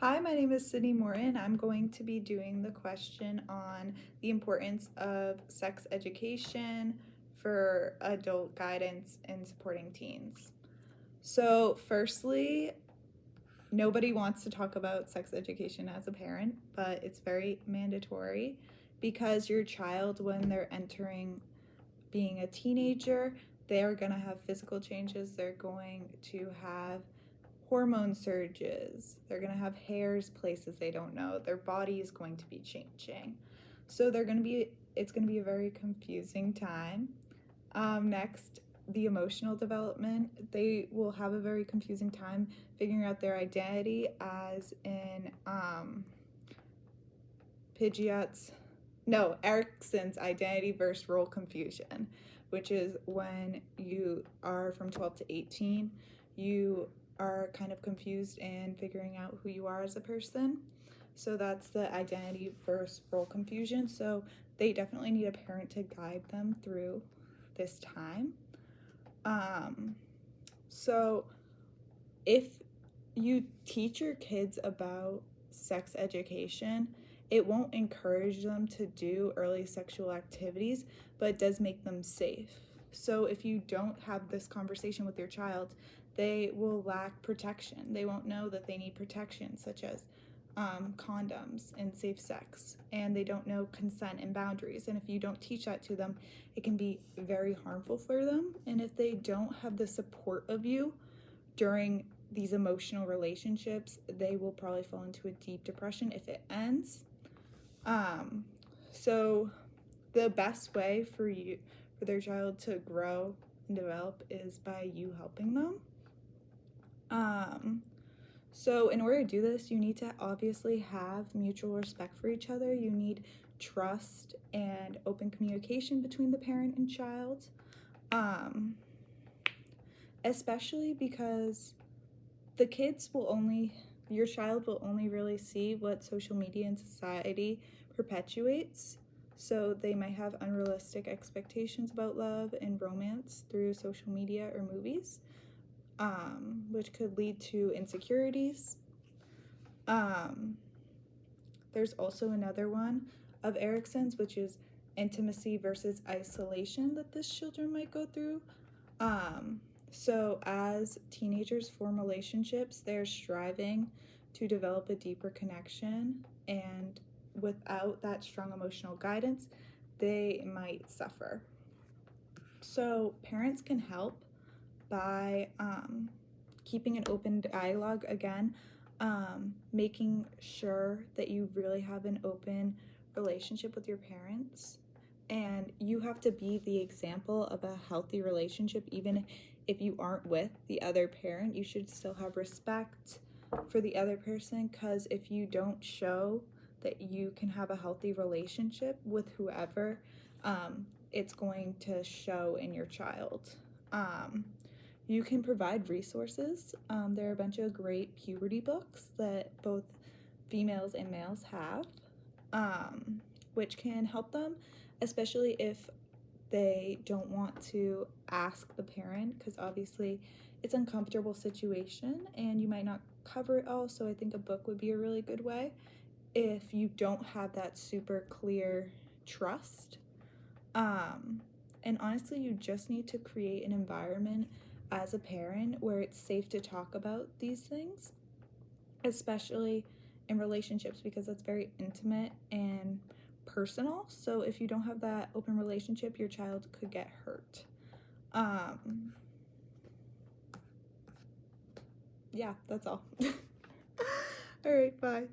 Hi, my name is Sydney Morton. I'm going to be doing the question on the importance of sex education for adult guidance in supporting teens. So, firstly, nobody wants to talk about sex education as a parent, but it's very mandatory because your child, when they're entering being a teenager, they're going to have physical changes. They're going to have hormone surges. They're going to have hairs places they don't know. Their body is going to be changing. So it's going to be a very confusing time. Next, the emotional development. They will have a very confusing time figuring out their identity, as in Erikson's identity versus role confusion, which is when you are from 12 to 18, you are kind of confused and figuring out who you are as a person. So that's the identity versus role confusion. So they definitely need a parent to guide them through this time. So if you teach your kids about sex education, it won't encourage them to do early sexual activities, but it does make them safe. So if you don't have this conversation with your child, they will lack protection. They won't know that they need protection, such as condoms and safe sex, and they don't know consent and boundaries. And if you don't teach that to them, it can be very harmful for them. And if they don't have the support of you during these emotional relationships, they will probably fall into a deep depression if it ends. So the best way for their child to grow and develop is by you helping them. So in order to do this, you need to obviously have mutual respect for each other. You need trust and open communication between the parent and child. Especially because your child will only really see what social media and society perpetuates. So they might have unrealistic expectations about love and romance through social media or movies, which could lead to insecurities. There's also another one of Erikson's, which is intimacy versus isolation that these children might go through. So as teenagers form relationships, they're striving to develop a deeper connection, and without that strong emotional guidance, they might suffer. So parents can help by keeping an open dialogue again, making sure that you really have an open relationship with your parents. And you have to be the example of a healthy relationship. Even if you aren't with the other parent, you should still have respect for the other person, because if you don't show that you can have a healthy relationship with whoever, it's going to show in your child. You can provide resources. There are a bunch of great puberty books that both females and males have, which can help them, especially if they don't want to ask the parent, because obviously it's an uncomfortable situation and you might not cover it all. So I think a book would be a really good way if you don't have that super clear trust. And honestly, you just need to create an environment as a parent where it's safe to talk about these things, especially in relationships, because that's very intimate and personal. So if you don't have that open relationship, your child could get hurt. Yeah, that's all. All right, bye.